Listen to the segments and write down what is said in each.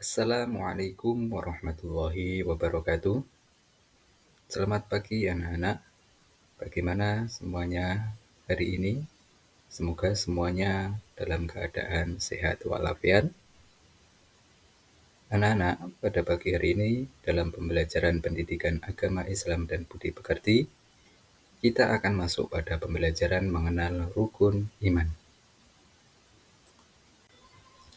Assalamualaikum warahmatullahi wabarakatuh. Selamat pagi anak-anak. Bagaimana semuanya hari ini? Semoga semuanya dalam keadaan sehat walafiat. Anak-anak, pada pagi hari ini dalam pembelajaran pendidikan agama Islam dan budi pekerti, kita akan masuk pada pembelajaran mengenal rukun iman.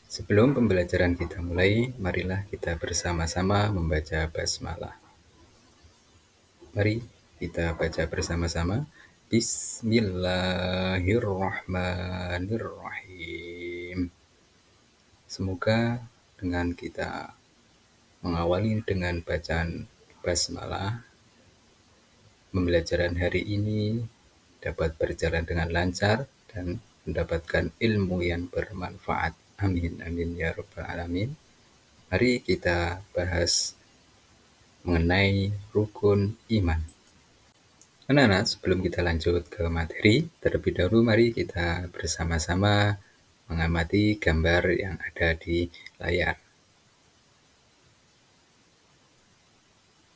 Sebelum pembelajaran kita mulai, marilah kita bersama-sama membaca basmalah. Mari kita baca bersama-sama. Bismillahirrahmanirrahim. Semoga dengan kita mengawali dengan bacaan basmalah, pembelajaran hari ini dapat berjalan dengan lancar dan mendapatkan ilmu yang bermanfaat. Amin, amin, ya rabbal alamin. Mari kita bahas mengenai rukun iman. Anak-anak, sebelum kita lanjut ke materi, terlebih dahulu mari kita bersama-sama mengamati gambar yang ada di layar.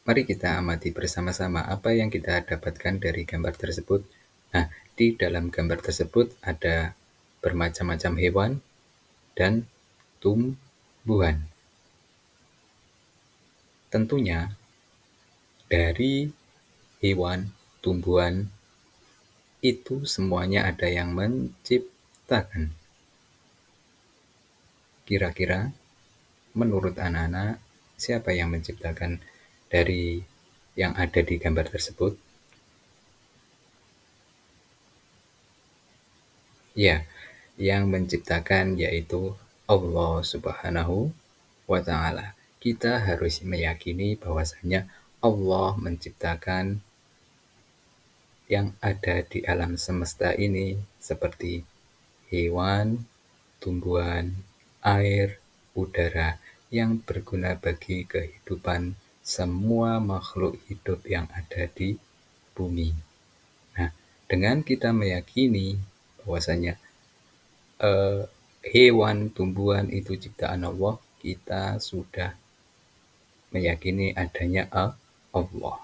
Mari kita amati bersama-sama apa yang kita dapatkan dari gambar tersebut. Nah, di dalam gambar tersebut ada bermacam-macam hewan dan tumbuhan. Tentunya dari hewan, tumbuhan, itu semuanya ada yang menciptakan. Kira-kira menurut anak-anak, siapa yang menciptakan dari yang ada di gambar tersebut? Ya, yang menciptakan yaitu Allah Subhanahu wa Ta'ala. Kita harus meyakini bahwasanya Allah menciptakan yang ada di alam semesta ini seperti hewan, tumbuhan, air, udara yang berguna bagi kehidupan semua makhluk hidup yang ada di bumi. Nah, dengan kita meyakini bahwasanya hewan, tumbuhan itu ciptaan Allah, kita sudah meyakini adanya Allah.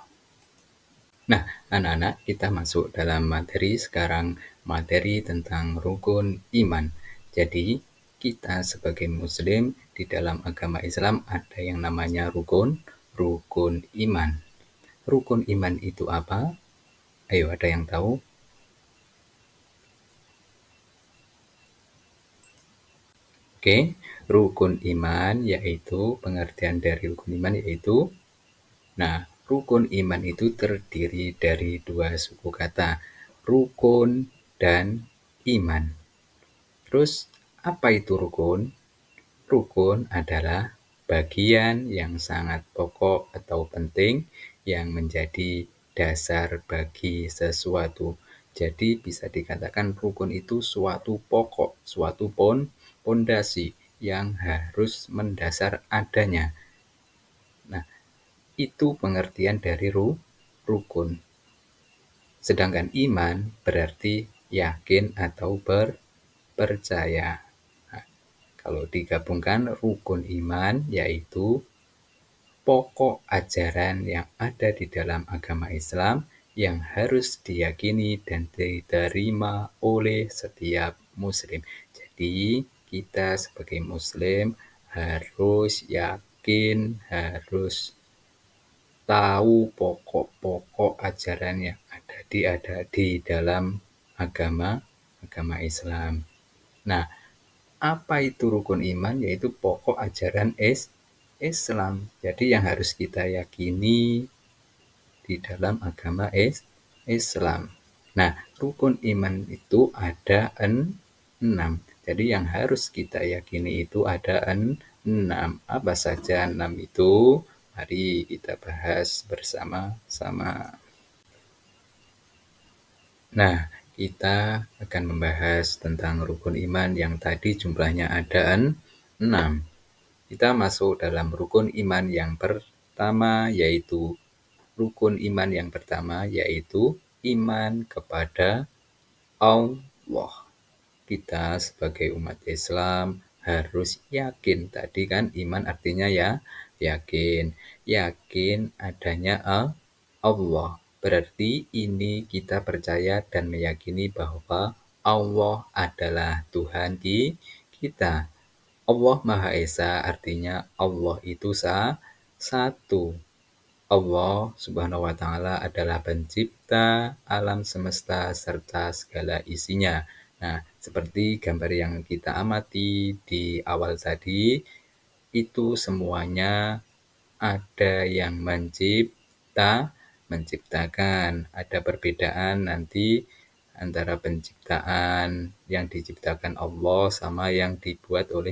Nah, anak-anak, kita masuk dalam materi sekarang, materi tentang rukun iman. Jadi, kita sebagai muslim di dalam agama Islam ada yang namanya rukun iman. Rukun iman itu apa? Ayo, ada yang tahu? Oke, rukun iman yaitu pengertian dari rukun iman yaitu rukun iman itu terdiri dari dua suku kata, rukun dan iman. Terus, apa itu rukun? Rukun adalah bagian yang sangat pokok atau penting yang menjadi dasar bagi sesuatu. Jadi bisa dikatakan rukun itu suatu pokok, suatu pondasi yang harus mendasar adanya. Nah, itu pengertian dari rukun. Sedangkan iman berarti yakin atau percaya. Nah, kalau digabungkan rukun iman yaitu pokok ajaran yang ada di dalam agama Islam yang harus diyakini dan diterima oleh setiap muslim. Jadi, kita sebagai muslim harus yakin, harus tahu pokok-pokok ajaran yang ada di dalam agama Islam. Nah, apa itu rukun iman? Yaitu pokok ajaran Islam. Jadi yang harus kita yakini di dalam agama Islam. Nah, rukun iman itu ada 6. Jadi yang harus kita yakini itu ada 6. Apa saja 6 itu? Mari kita bahas bersama-sama. Nah, kita akan membahas tentang rukun iman yang tadi jumlahnya ada 6. Kita masuk dalam rukun iman yang pertama yaitu rukun iman yang pertama yaitu iman kepada Allah. Kita sebagai umat Islam harus yakin. Tadi kan iman artinya ya yakin. Yakin adanya Allah. Berarti ini kita percaya dan meyakini bahwa Allah adalah Tuhan kita. Allah Maha Esa artinya Allah itu satu. Allah Subhanahu wa taala adalah pencipta alam semesta serta segala isinya. Nah, seperti gambar yang kita amati di awal tadi, itu semuanya ada yang menciptakan. Ada perbedaan nanti antara penciptaan yang diciptakan Allah sama yang dibuat oleh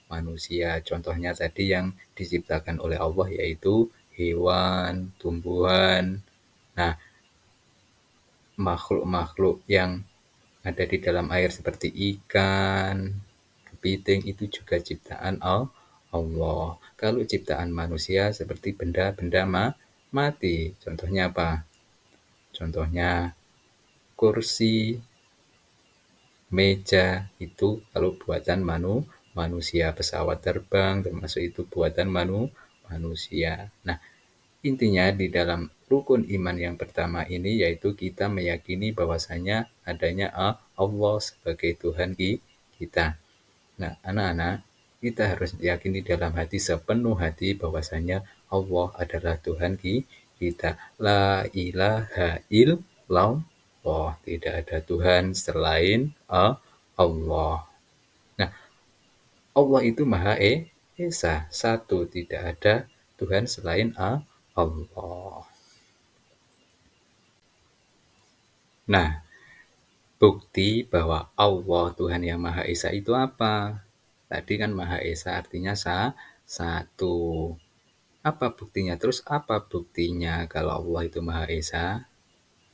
manusia. Contohnya tadi yang diciptakan oleh Allah yaitu hewan, tumbuhan. Nah, makhluk-makhluk yang ada di dalam air seperti ikan, kepiting itu juga ciptaan Allah. Kalau ciptaan manusia seperti benda-benda mati. Contohnya apa? Contohnya kursi, meja itu kalau buatan manusia, pesawat terbang termasuk itu buatan manusia. Nah, intinya di dalam rukun iman yang pertama ini yaitu kita meyakini bahwasanya adanya Allah sebagai Tuhan kita. Nah, anak-anak, kita harus yakini dalam hati sepenuh hati bahwasanya Allah adalah Tuhan kita. La ilaha illallah. Tidak ada Tuhan selain Allah. Nah, Allah itu Maha Esa, satu, tidak ada Tuhan selain Allah. Nah, bukti bahwa Allah Tuhan yang Maha Esa itu apa? Tadi kan Maha Esa artinya satu. Apa buktinya? Terus apa buktinya kalau Allah itu Maha Esa?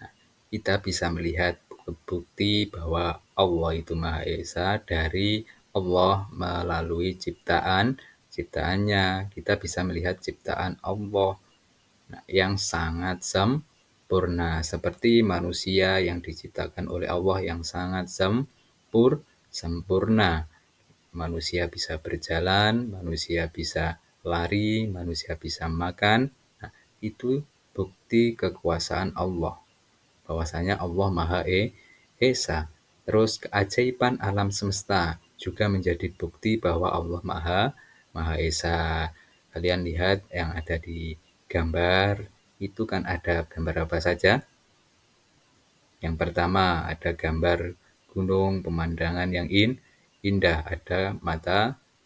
Nah, kita bisa melihat bukti bahwa Allah itu Maha Esa dari Allah melalui ciptaannya. Kita bisa melihat ciptaan Allah yang sangat sempurna seperti manusia yang diciptakan oleh Allah yang sangat sempurna. Manusia bisa berjalan, manusia bisa lari, manusia bisa makan. Nah, itu bukti kekuasaan Allah. Bahwasanya Allah Maha Esa. Terus keajaiban alam semesta juga menjadi bukti bahwa Allah Maha Esa. Kalian lihat yang ada di gambar, itu kan ada gambar apa saja? Yang pertama ada gambar gunung, pemandangan yang indah, ada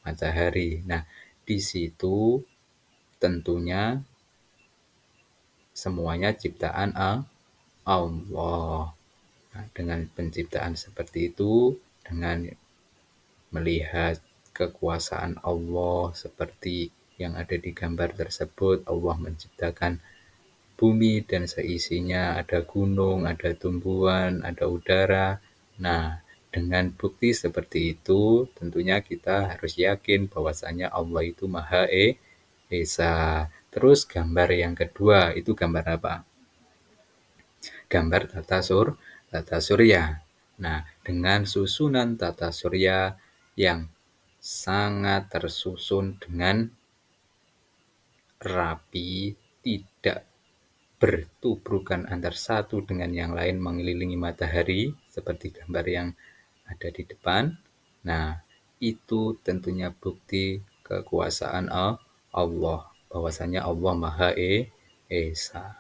matahari. Nah, di situ tentunya semuanya ciptaan Allah. Nah, dengan penciptaan seperti itu, dengan melihat kekuasaan Allah seperti yang ada di gambar tersebut, Allah menciptakan bumi dan seisinya, ada gunung, ada tumbuhan, ada udara. Nah, dengan bukti seperti itu, tentunya kita harus yakin bahwasanya Allah itu Maha Esa. Terus gambar yang kedua, itu gambar apa? Gambar tata surya. Nah, dengan susunan tata surya yang sangat tersusun dengan rapi, tidak bertubrukan antar satu dengan yang lain mengelilingi matahari seperti gambar yang ada di depan. Nah, itu tentunya bukti kekuasaan Allah, bahwasanya Allah Maha Esa.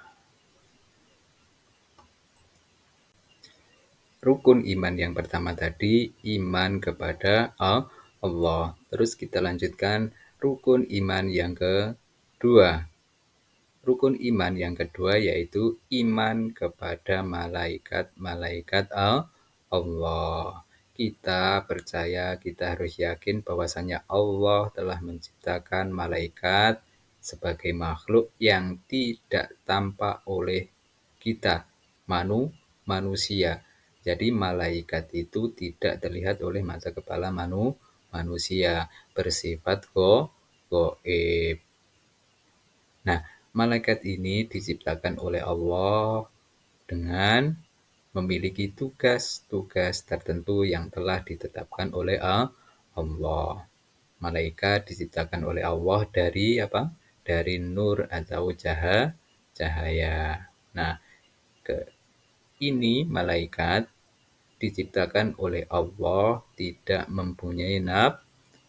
Rukun iman yang pertama tadi iman kepada Allah. Terus kita lanjutkan rukun iman yang kedua. Rukun iman yang kedua yaitu iman kepada malaikat-malaikat Allah. Kita percaya, kita harus yakin bahwasanya Allah telah menciptakan malaikat sebagai makhluk yang tidak tampak oleh kita, manusia. Jadi malaikat itu tidak terlihat oleh mata kepala manusia, bersifat gaib. Nah, malaikat ini diciptakan oleh Allah dengan memiliki tugas-tugas tertentu yang telah ditetapkan oleh Allah. Malaikat diciptakan oleh Allah dari apa? Dari nur atau cahaya. Nah, ke ini malaikat diciptakan oleh Allah tidak mempunyai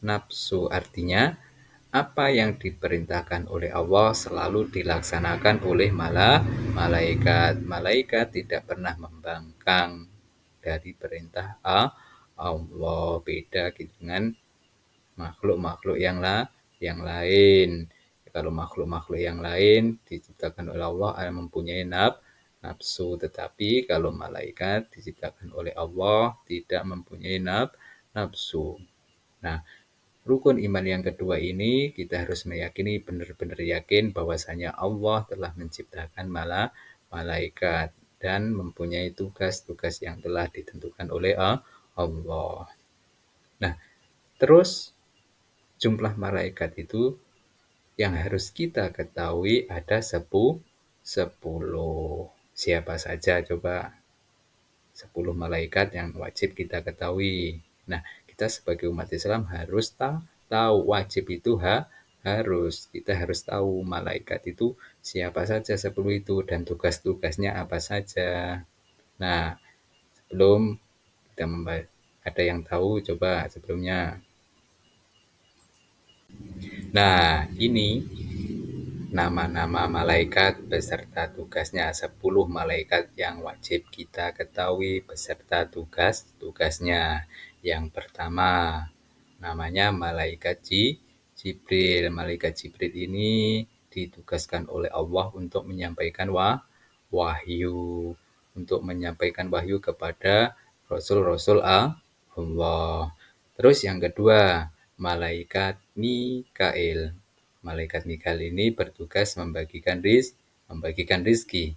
nafsu. Artinya, apa yang diperintahkan oleh Allah selalu dilaksanakan oleh malaikat. Malaikat tidak pernah membangkang dari perintah Allah. Beda dengan makhluk-makhluk yang lain. Kalau makhluk-makhluk yang lain diciptakan oleh Allah mempunyai nafsu, tetapi kalau malaikat diciptakan oleh Allah tidak mempunyai nafsu. Nah, rukun iman yang kedua ini kita harus meyakini, benar-benar yakin bahwasanya Allah telah menciptakan malaikat dan mempunyai tugas-tugas yang telah ditentukan oleh Allah. Nah, terus jumlah malaikat itu yang harus kita ketahui ada 10. Siapa saja coba 10 malaikat yang wajib kita ketahui. Nah, kita sebagai umat Islam harus tahu, wajib itu harus. Kita harus tahu malaikat itu siapa saja 10 itu dan tugas-tugasnya apa saja. Nah, sebelum kita membahas, ada yang tahu coba sebelumnya. Nah, ini nama-nama malaikat beserta tugasnya, 10 malaikat yang wajib kita ketahui beserta tugas-tugasnya. Yang pertama, namanya malaikat Jibril. Malaikat Jibril ini ditugaskan oleh Allah untuk menyampaikan wahyu, untuk menyampaikan wahyu kepada rasul-rasul Allah. Terus yang kedua, malaikat Mikail. Malaikat Mikail ini bertugas membagikan rizki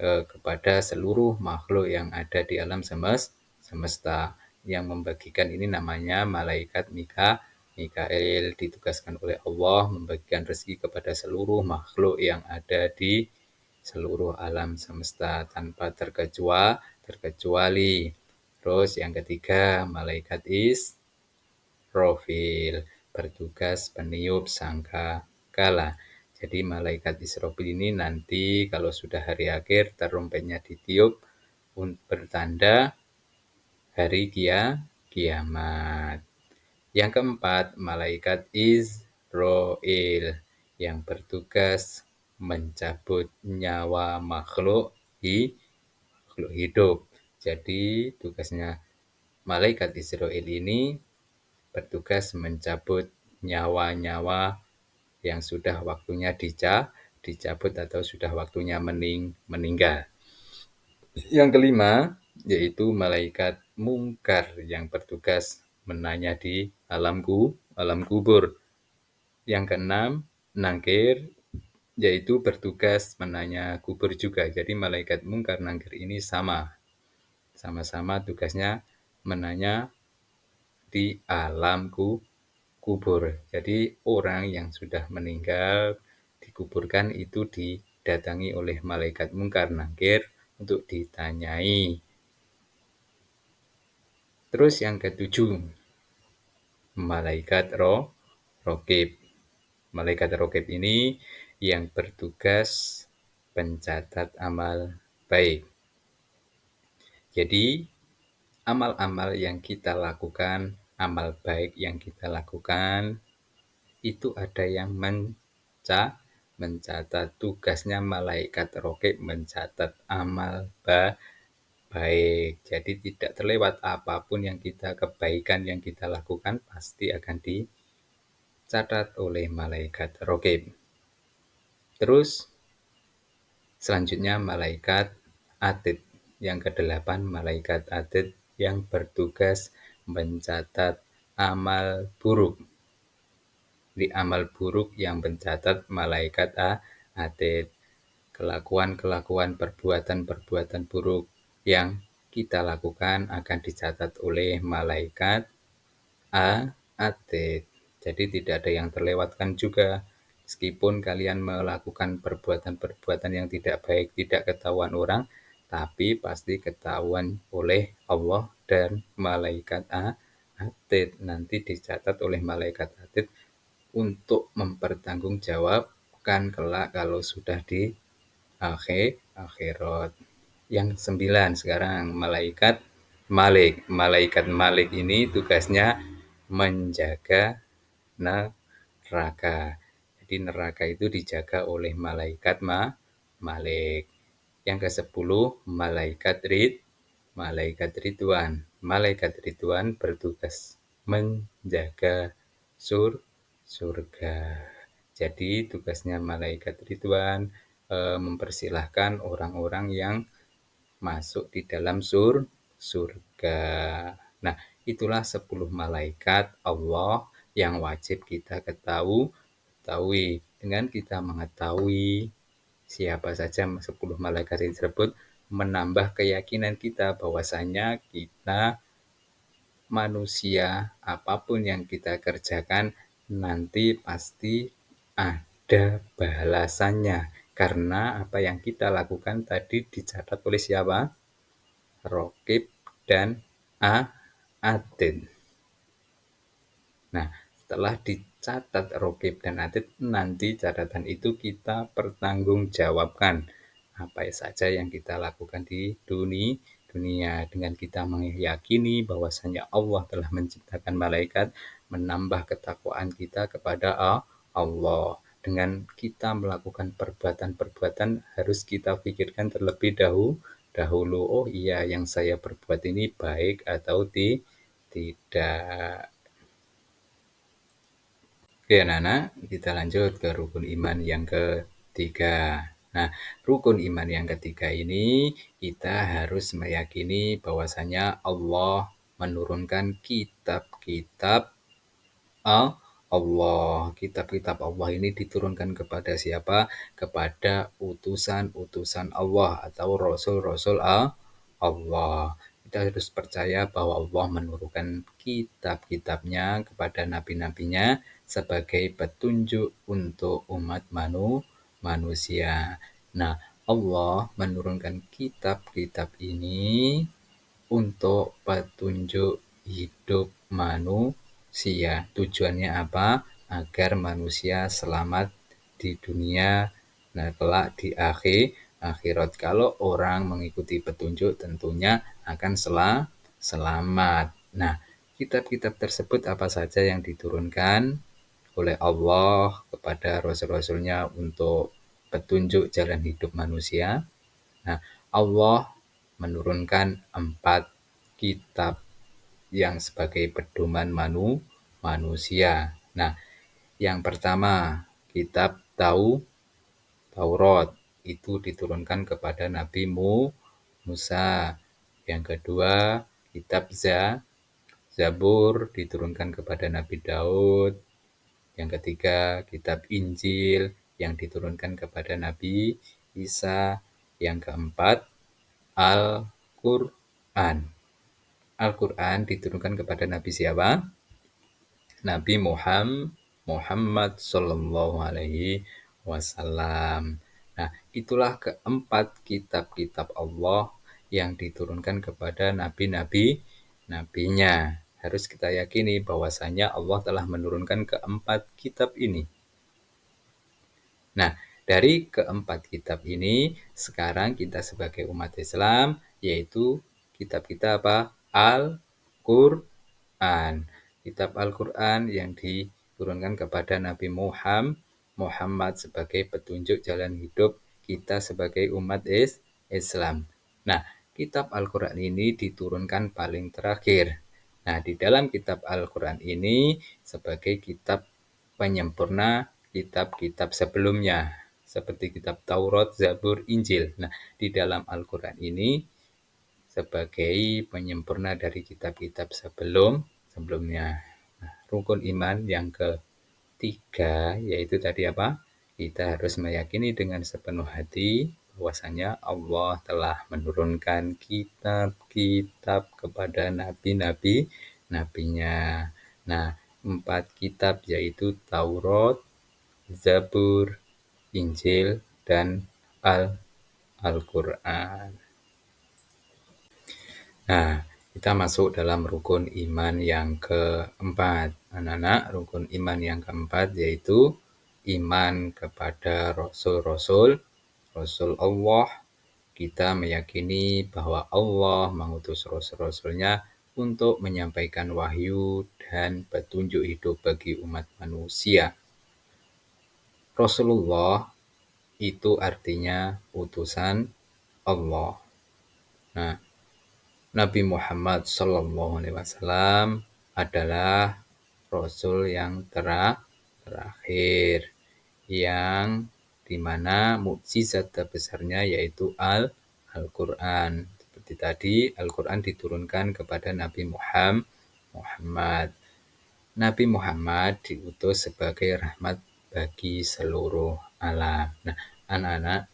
kepada seluruh makhluk yang ada di alam semesta. Yang membagikan ini namanya malaikat Mikail, ditugaskan oleh Allah membagikan rezeki kepada seluruh makhluk yang ada di seluruh alam semesta tanpa terkecuali. Terus yang ketiga, malaikat Israfil bertugas peniup sangkakala. Jadi malaikat Israfil ini nanti kalau sudah hari akhir terumpetnya ditiup bertanda hari kiamat. Yang keempat, malaikat Israel yang bertugas mencabut nyawa makhluk hidup. Jadi tugasnya malaikat Israel ini bertugas mencabut nyawa-nyawa yang sudah waktunya dicabut atau sudah waktunya meninggal. Yang kelima, yaitu malaikat mungkar yang bertugas menanya di alam kubur. Yang keenam, nangkir, yaitu bertugas menanya kubur juga. Jadi malaikat mungkar nangkir ini sama-sama tugasnya menanya di alam kubur. Jadi orang yang sudah meninggal dikuburkan itu didatangi oleh malaikat mungkar nangkir untuk ditanyai. Terus yang ketujuh, malaikat rokib. Malaikat rokib ini yang bertugas pencatat amal baik. Jadi amal-amal yang kita lakukan, amal baik yang kita lakukan, itu ada yang mencatat. Tugasnya malaikat rokib mencatat amal baik. Jadi tidak terlewat apapun yang kebaikan yang kita lakukan pasti akan dicatat oleh malaikat rokib. Terus selanjutnya malaikat atid. Yang kedelapan, malaikat atid yang bertugas mencatat amal buruk. Di amal buruk yang mencatat malaikat atid. Kelakuan-kelakuan, perbuatan-perbuatan buruk yang kita lakukan akan dicatat oleh malaikat atid. Jadi tidak ada yang terlewatkan juga. Meskipun kalian melakukan perbuatan-perbuatan yang tidak baik, tidak ketahuan orang, tapi pasti ketahuan oleh Allah dan malaikat atid, nanti dicatat oleh malaikat atid untuk mempertanggungjawabkan kelak kalau sudah di akhirat. Yang 9 sekarang malaikat Malik. Malaikat Malik ini tugasnya menjaga neraka. Jadi neraka itu dijaga oleh malaikat Malik. Yang ke-10 malaikat Ridwan. Malaikat Ridwan bertugas menjaga surga. Jadi tugasnya malaikat Ridwan mempersilahkan orang-orang yang masuk di dalam surga. Nah, itulah 10 malaikat Allah yang wajib kita ketahui. Dengan kita mengetahui siapa saja 10 malaikat tersebut, menambah keyakinan kita bahwasanya kita manusia, apapun yang kita kerjakan nanti pasti ada balasannya. Karena apa yang kita lakukan tadi dicatat oleh siapa? Raqib dan Atid. Nah, setelah dicatat Raqib dan Atid, nanti catatan itu kita pertanggungjawabkan apa saja yang kita lakukan di dunia dengan kita meyakini bahwasanya Allah telah menciptakan malaikat, menambah ketakwaan kita kepada Allah. Dengan kita melakukan perbuatan-perbuatan harus kita pikirkan terlebih dahulu, oh iya yang saya perbuat ini baik atau tidak. Oke, anak-anak, kita lanjut ke rukun iman yang ketiga. Nah, rukun iman yang ketiga ini kita harus meyakini bahwasanya Allah menurunkan kitab-kitab Allah. Kitab-kitab Allah ini diturunkan kepada siapa? Kepada utusan-utusan Allah atau rasul-rasul Allah. Kita harus percaya bahwa Allah menurunkan kitab-kitabnya kepada nabi-nabinya sebagai petunjuk untuk umat manusia. Nah, Allah menurunkan kitab-kitab ini untuk petunjuk hidup manusia. Tujuannya apa? Agar manusia selamat di dunia, nah kelak di akhirat. Kalau orang mengikuti petunjuk tentunya akan selamat. Nah, kitab-kitab tersebut apa saja yang diturunkan oleh Allah kepada rasul-rasulnya untuk petunjuk jalan hidup manusia? Nah, Allah menurunkan 4 kitab yang sebagai pedoman manusia. Nah, yang pertama, kitab Taurat itu diturunkan kepada Nabi Musa. Yang kedua, kitab Zabur diturunkan kepada Nabi Daud. Yang ketiga, kitab Injil yang diturunkan kepada Nabi Isa. Yang keempat, Al-Quran. Al-Quran diturunkan kepada Nabi siapa? Nabi Muhammad Sallallahu Alaihi Wasallam. Nah, itulah keempat kitab-kitab Allah yang diturunkan kepada nabinya. Harus kita yakini bahwasanya Allah telah menurunkan keempat kitab ini. Nah, dari keempat kitab ini, sekarang kita sebagai umat Islam, yaitu kitab kita apa? Al-Quran. Kitab Al-Quran yang diturunkan kepada Nabi Muhammad sebagai petunjuk jalan hidup kita sebagai umat Islam. Nah, kitab Al-Quran ini diturunkan paling terakhir. Nah, di dalam kitab Al-Quran ini sebagai kitab penyempurna kitab-kitab sebelumnya seperti kitab Taurat, Zabur, Injil. Nah, di dalam Al-Quran ini sebagai penyempurna dari kitab-kitab sebelumnya. Nah, rukun iman yang ketiga yaitu tadi apa? Kita harus meyakini dengan sepenuh hati bahwasanya Allah telah menurunkan kitab-kitab kepada nabinya. Nah, 4 kitab yaitu Taurat, Zabur, Injil, dan Al-Quran. Nah, Kita masuk dalam rukun iman yang keempat. Anak-anak, rukun iman yang keempat yaitu iman kepada Rasul-Rasul, Rasul Allah. Kita meyakini bahwa Allah mengutus Rasul-Rasulnya untuk menyampaikan wahyu dan petunjuk hidup bagi umat manusia. Rasulullah itu artinya utusan Allah. Nah, Nabi Muhammad SAW adalah Rasul yang terakhir, yang dimana mukjizat terbesarnya yaitu Al-Quran. Seperti tadi, Al-Quran diturunkan kepada Nabi Muhammad. Nabi Muhammad diutus sebagai rahmat bagi seluruh alam. Nah, anak-anak,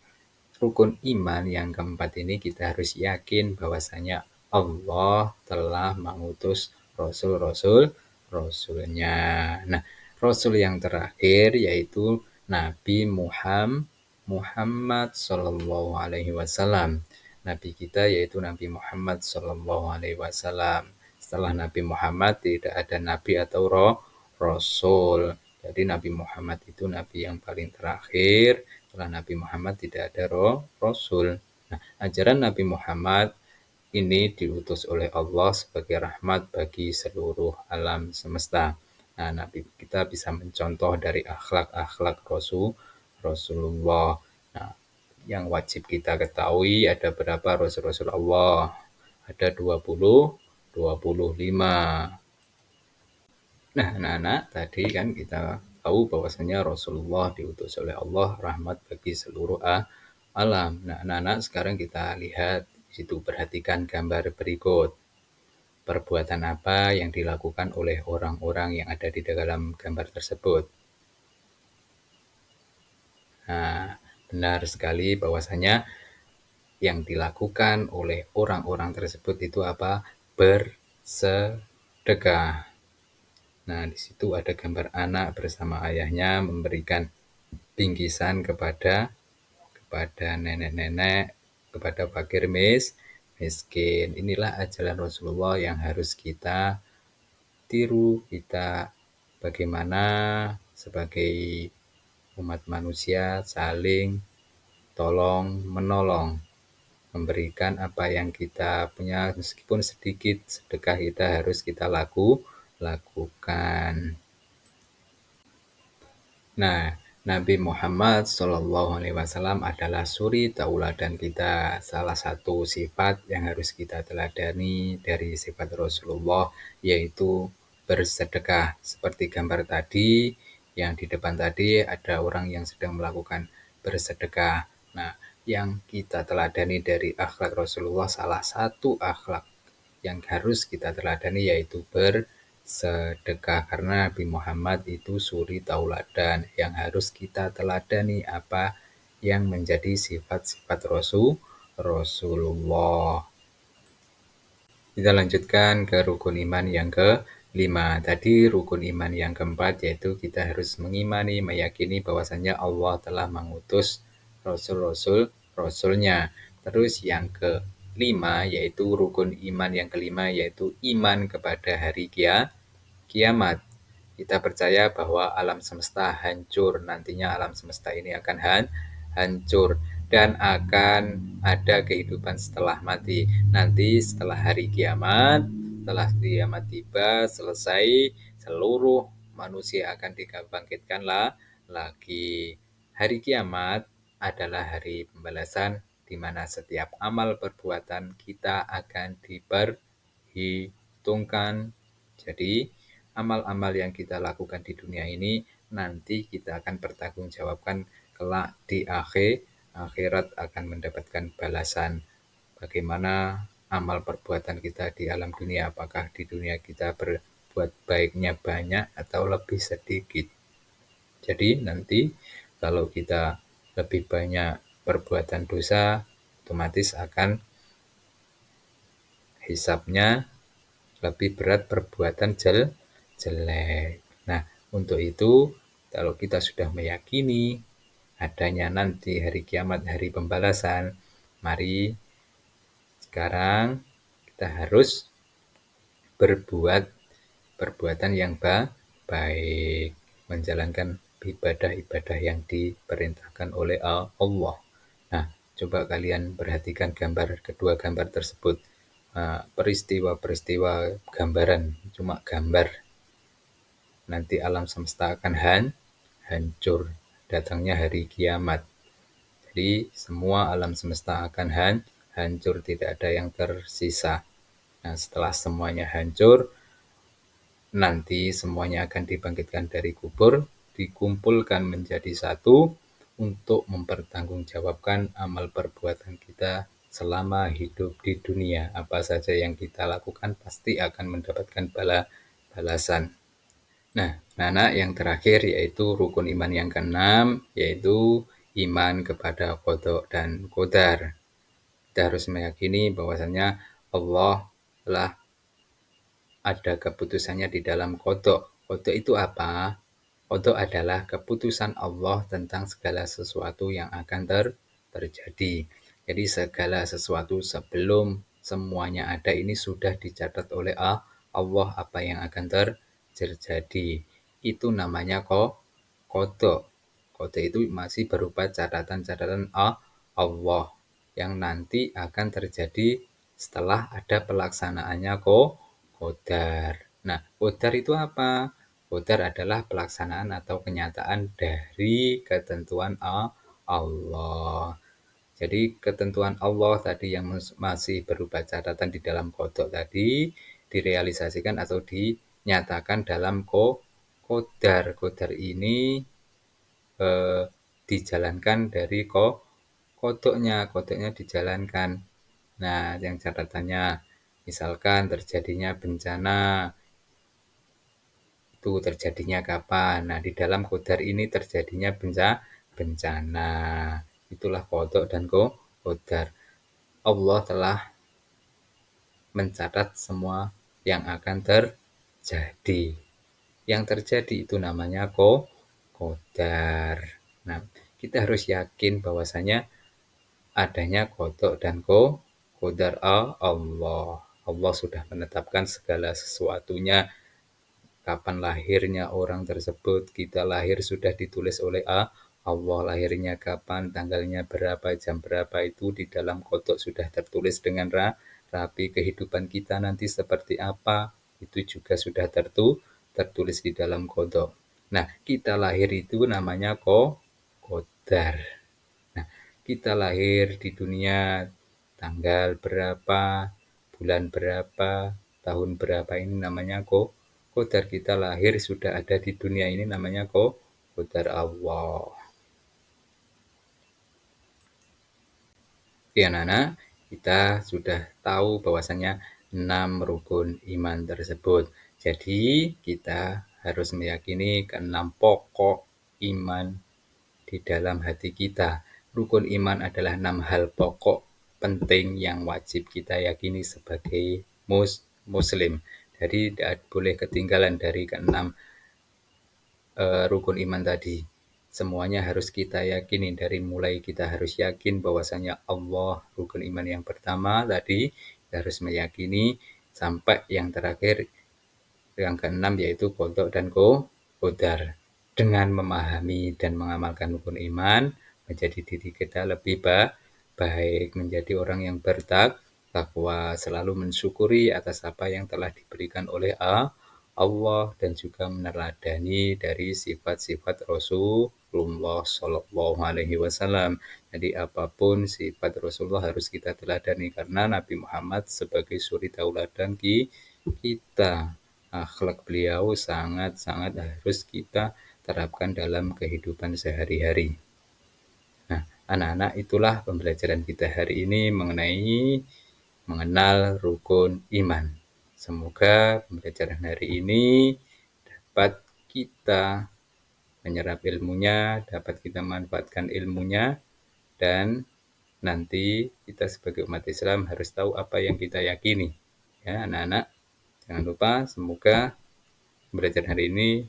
rukun iman yang keempat ini kita harus yakin bahwasanya Allah telah mengutus Rasul-Rasulnya. Nah, Rasul yang terakhir yaitu Nabi Muhammad Sallallahu Alaihi Wasallam. Nabi kita yaitu Nabi Muhammad Sallallahu Alaihi Wasallam. Setelah Nabi Muhammad tidak ada Nabi atau Rasul. Jadi Nabi Muhammad itu Nabi yang paling terakhir. Setelah Nabi Muhammad tidak ada Rasul. Nah, ajaran Nabi Muhammad ini diutus oleh Allah sebagai rahmat bagi seluruh alam semesta. Nah, Nabi kita bisa mencontoh dari akhlak-akhlak Rasulullah. Nah, yang wajib kita ketahui ada berapa Rasul Allah? Ada 25. Nah, anak-anak, tadi kan kita tahu bahwasanya Rasulullah diutus oleh Allah rahmat bagi seluruh alam. Nah, anak-anak, sekarang kita lihat di situ, perhatikan gambar berikut. Perbuatan apa yang dilakukan oleh orang-orang yang ada di dalam gambar tersebut? Nah, benar sekali bahwasanya yang dilakukan oleh orang-orang tersebut itu apa? Bersedekah. Nah, di situ ada gambar anak bersama ayahnya memberikan bingkisan kepada nenek-nenek, kepada fakir miskin. Inilah ajaran Rasulullah yang harus kita tiru. Kita bagaimana sebagai umat manusia saling tolong menolong, memberikan apa yang kita punya, meskipun sedikit sedekah kita harus kita lakukan. Nah, Nabi Muhammad SAW adalah suri tauladan kita. Salah satu sifat yang harus kita teladani dari sifat Rasulullah yaitu bersedekah. Seperti gambar tadi, yang di depan tadi ada orang yang sedang melakukan bersedekah. Nah, yang kita teladani dari akhlak Rasulullah, salah satu akhlak yang harus kita teladani yaitu bersedekah, karena Nabi Muhammad itu suri tauladan yang harus kita teladani apa yang menjadi sifat-sifat Rasulullah. Kita lanjutkan ke rukun iman yang kelima. Tadi rukun iman yang keempat yaitu kita harus mengimani, meyakini bahwasanya Allah telah mengutus Rasulnya. Terus yang kelima yaitu rukun iman yang kelima yaitu iman kepada hari kiamat. Kita percaya bahwa alam semesta hancur, nantinya alam semesta ini akan hancur dan akan ada kehidupan setelah mati. Nanti setelah hari kiamat, setelah kiamat tiba, selesai, seluruh manusia akan dibangkitkan lagi. Hari kiamat adalah hari pembalasan di mana setiap amal perbuatan kita akan diperhitungkan. Jadi, amal-amal yang kita lakukan di dunia ini nanti kita akan pertanggungjawabkan kelak di akhirat akan mendapatkan balasan. Bagaimana amal perbuatan kita di alam dunia, apakah di dunia kita berbuat baiknya banyak atau lebih sedikit. Jadi nanti kalau kita lebih banyak perbuatan dosa, otomatis akan hisabnya lebih berat perbuatan jelek. Nah, untuk itu kalau kita sudah meyakini adanya nanti hari kiamat, hari pembalasan, mari sekarang kita harus berbuat perbuatan yang baik, menjalankan ibadah-ibadah yang diperintahkan oleh Allah. Nah, coba kalian perhatikan kedua gambar tersebut. Peristiwa-peristiwa gambaran, cuma gambar. Nanti alam semesta akan hancur, datangnya hari kiamat. Jadi semua alam semesta akan hancur, tidak ada yang tersisa. Nah, setelah semuanya hancur, nanti semuanya akan dibangkitkan dari kubur, dikumpulkan menjadi satu untuk mempertanggungjawabkan amal perbuatan kita selama hidup di dunia. Apa saja yang kita lakukan pasti akan mendapatkan balasan. Nah, anak yang terakhir yaitu rukun iman yang keenam, yaitu iman kepada qada dan qadar. Kita harus meyakini bahwasanya Allah telah ada keputusannya di dalam qada. Qada itu apa? Qada adalah keputusan Allah tentang segala sesuatu yang akan terjadi. Jadi segala sesuatu sebelum semuanya ada ini sudah dicatat oleh Allah apa yang akan terjadi. Itu namanya qada. Qada itu masih berupa catatan-catatan Allah yang nanti akan terjadi setelah ada pelaksanaannya qadar. Nah, qadar itu apa? Qadar adalah pelaksanaan atau kenyataan dari ketentuan Allah. Jadi ketentuan Allah tadi yang masih berupa catatan di dalam qada tadi direalisasikan atau dinyatakan dalam qadar. Qadar ini dijalankan dari qadanya dijalankan. Nah, yang catatannya misalkan terjadinya bencana, itu terjadinya kapan? Nah, di dalam qadar ini terjadinya bencana. Itulah qada dan qadar. Allah telah mencatat semua yang akan terjadi. Yang terjadi itu namanya qadar. Nah, kita harus yakin bahwasanya adanya qada dan qadar Allah. Allah sudah menetapkan segala sesuatunya. Kapan lahirnya orang tersebut, kita lahir sudah ditulis oleh Allah, lahirnya kapan, tanggalnya berapa, jam berapa, itu di dalam qada sudah tertulis dengan rapi. Kehidupan kita nanti seperti apa, itu juga sudah tertulis di dalam qada. Nah, kita lahir itu namanya qadar. Nah, kita lahir di dunia tanggal berapa, bulan berapa, tahun berapa, ini namanya qadar. Kita lahir sudah ada di dunia ini namanya qadar Allah. Oke, anak-anak, kita sudah tahu bahwasanya 6 rukun iman tersebut. Jadi, kita harus meyakini ke-6 pokok iman di dalam hati kita. Rukun iman adalah 6 hal pokok penting yang wajib kita yakini sebagai muslim. Jadi tidak boleh ketinggalan dari ke-6 rukun iman tadi. Semuanya harus kita yakini. Dari mulai kita harus yakin bahwasanya Allah rukun iman yang pertama tadi, kita harus meyakini sampai yang terakhir yang ke-6 yaitu qada dan qadar. Dengan memahami dan mengamalkan rukun iman, menjadi diri kita lebih baik, menjadi orang yang bertakwa, selalu mensyukuri atas apa yang telah diberikan oleh Allah dan juga meneladani dari sifat-sifat Rasulullah Shallallahu Alaihi Wasallam. Jadi apapun sifat Rasulullah harus kita teladani karena Nabi Muhammad sebagai suri tauladan kita. Akhlak beliau sangat-sangat harus kita terapkan dalam kehidupan sehari-hari. Nah, anak-anak, itulah pembelajaran kita hari ini mengenai mengenal rukun iman. Semoga pembelajaran hari ini dapat kita menyerap ilmunya, dapat kita manfaatkan ilmunya, dan nanti kita sebagai umat Islam harus tahu apa yang kita yakini. Ya, anak-anak, jangan lupa semoga pembelajaran hari ini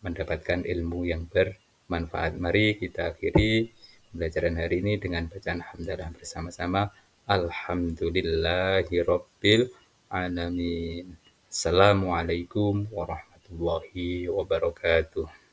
mendapatkan ilmu yang bermanfaat. Mari kita akhiri pembelajaran hari ini dengan bacaan hamdalah bersama-sama. Alhamdulillahirabbil alamin. Assalamualaikum warahmatullahi wabarakatuh.